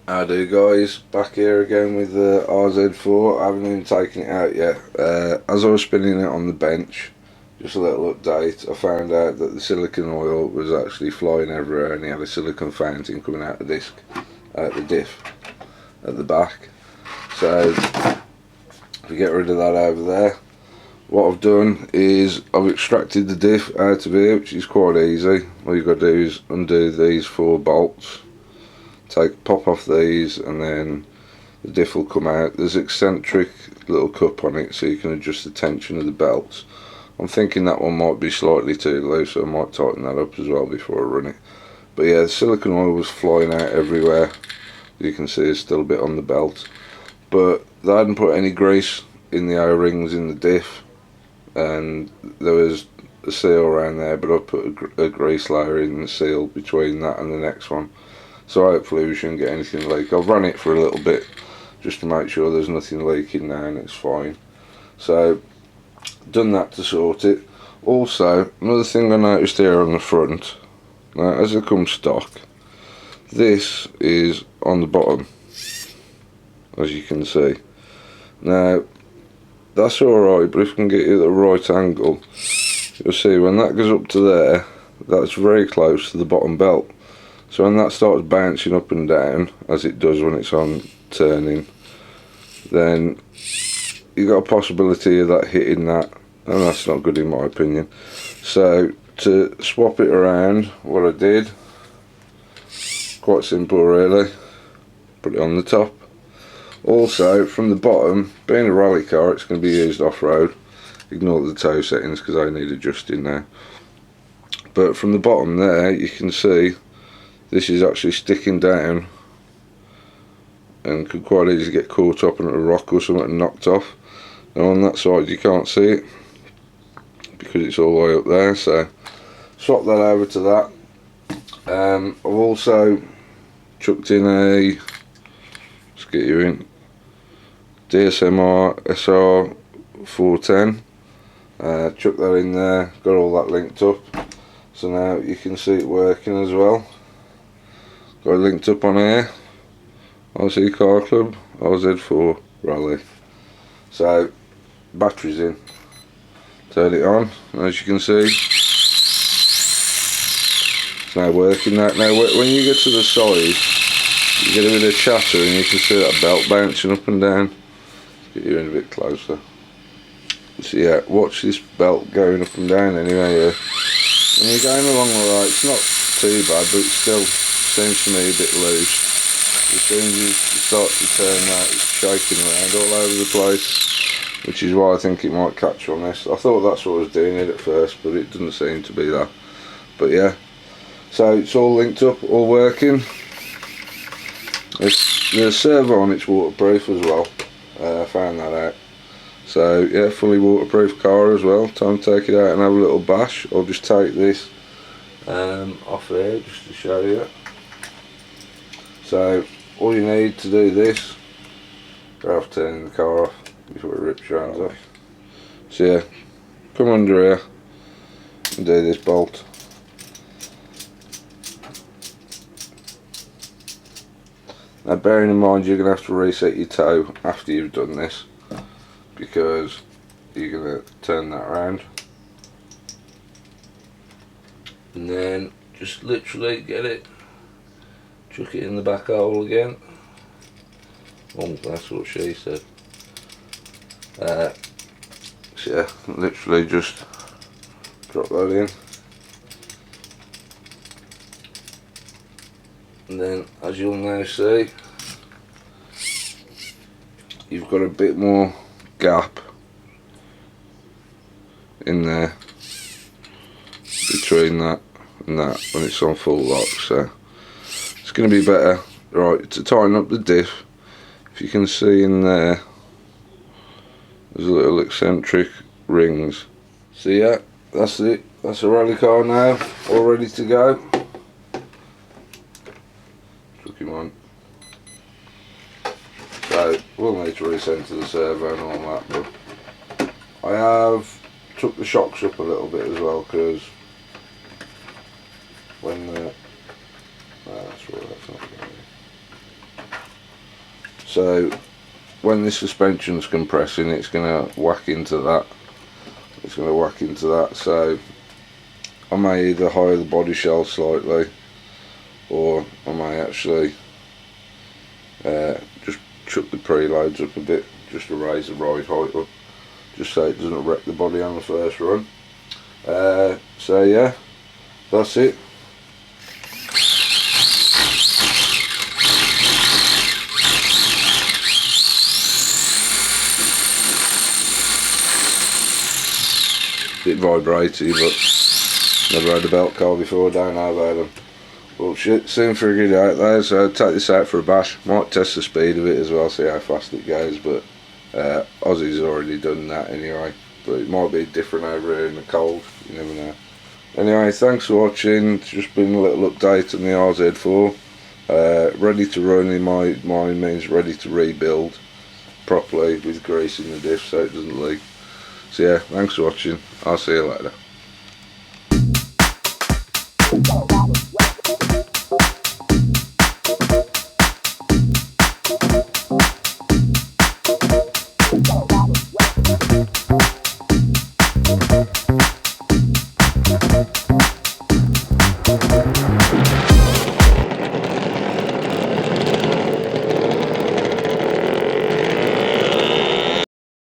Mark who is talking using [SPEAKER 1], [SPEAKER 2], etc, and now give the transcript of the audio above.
[SPEAKER 1] How do guys, back here again with the RZ4. I haven't even taken it out yet. As I was spinning it on the bench, just a little update, I found out that the silicone oil was actually flying everywhere and he had a silicone fountain coming out the disc, out the diff at the back. So if we get rid of that over there, what I've done is I've extracted the diff out of here, which is quite easy. All you've got to do is undo these 4 bolts, pop off these, and then the diff will come out. There's an eccentric little cup on it so you can adjust the tension of the belts. I'm thinking that one might be slightly too loose, so I might tighten that up as well before I run it. But yeah, the silicone oil was flying out everywhere. You can see it's still a bit on the belt, but they hadn't put any grease in the O-rings in the diff, and there was a seal around there, but I put a grease layer in the seal between that and the next one. So hopefully we shouldn't get anything leak. I've run it for a little bit just to make sure there's nothing leaking now and it's fine. So done that to sort it. Also, another thing I noticed here on the front, now as it comes stock, this is on the bottom, as you can see. Now that's alright, but if we can get it at the right angle, you'll see when that goes up to there, that's very close to the bottom belt. So when that starts bouncing up and down, as it does when it's on turning, then you've got a possibility of that hitting that, and that's not good in my opinion. So to swap it around, what I did, quite simple really, put it on the top. Also from the bottom, being a rally car, it's going to be used off-road. Ignore the toe settings because I need adjusting now. But from the bottom there, you can see this is actually sticking down and could quite easily get caught up in a rock or something and knocked off. Now on that side you can't see it because it's all the way up there, so swap that over to that. I've also chucked in a, let's get you in, DSMR SR 410. Chuck that in there, got all that linked up, so now you can see it working as well. Got it linked up on here, RC Car Club, RZ4 Rally. So batteries in, turn it on, and as you can see it's now working. Now when you get to the side, you get a bit of chatter and you can see that belt bouncing up and down. Let's get you in a bit closer. So yeah, watch this belt going up and down anyway. Yeah. When you're going along the right, it's not too bad, but it still seems to me a bit loose. As soon as you start to turn that, it's shaking around all over the place, which is why I think it might catch on this. I thought that's what was doing it at first, but it doesn't seem to be that. But yeah, so it's all linked up, all working. The servo on it's waterproof as well. I found that out. So yeah, fully waterproof car as well. Time to take it out and have a little bash. I'll just take this off here just to show you. So all you need to do this, we're off turning the car off before it rips your hands off. So yeah, come under here and do this bolt. Now bearing in mind you're going to have to reset your toe after you've done this, because you're going to turn that around, and then just literally get it, chuck it in the back hole again. Oh, that's what she said. So yeah, literally just drop that in, and then as you'll now see, you've got a bit more gap in there between that and that when it's on full lock, so it's going to be better. Right, to tighten up the diff, if you can see in there, there's little eccentric rings. So yeah, that's it, that's a rally car now, all ready to go. Took him on. So we'll need to recenter the servo and all that, but I have took the shocks up a little bit as well, because when the that's not going So when this suspension's compressing, it's going to whack into that. So I may either higher the body shell slightly, or I may actually just chuck the preloads up a bit, just to raise the ride height up, just so it doesn't wreck the body on the first run. So yeah, that's it. Bit vibraty, but never had a belt car before, don't know about them. Well shit, soon figured it out there, so I'll take this out for a bash. Might test the speed of it as well, see how fast it goes, but Aussie's already done that anyway. But it might be different over here in the cold, you never know. Anyway, thanks for watching. It's just been a little update on the RZ4. Ready to run in my mind means ready to rebuild properly with grease in the diff so it doesn't leak. So yeah, thanks for watching. I'll see you later.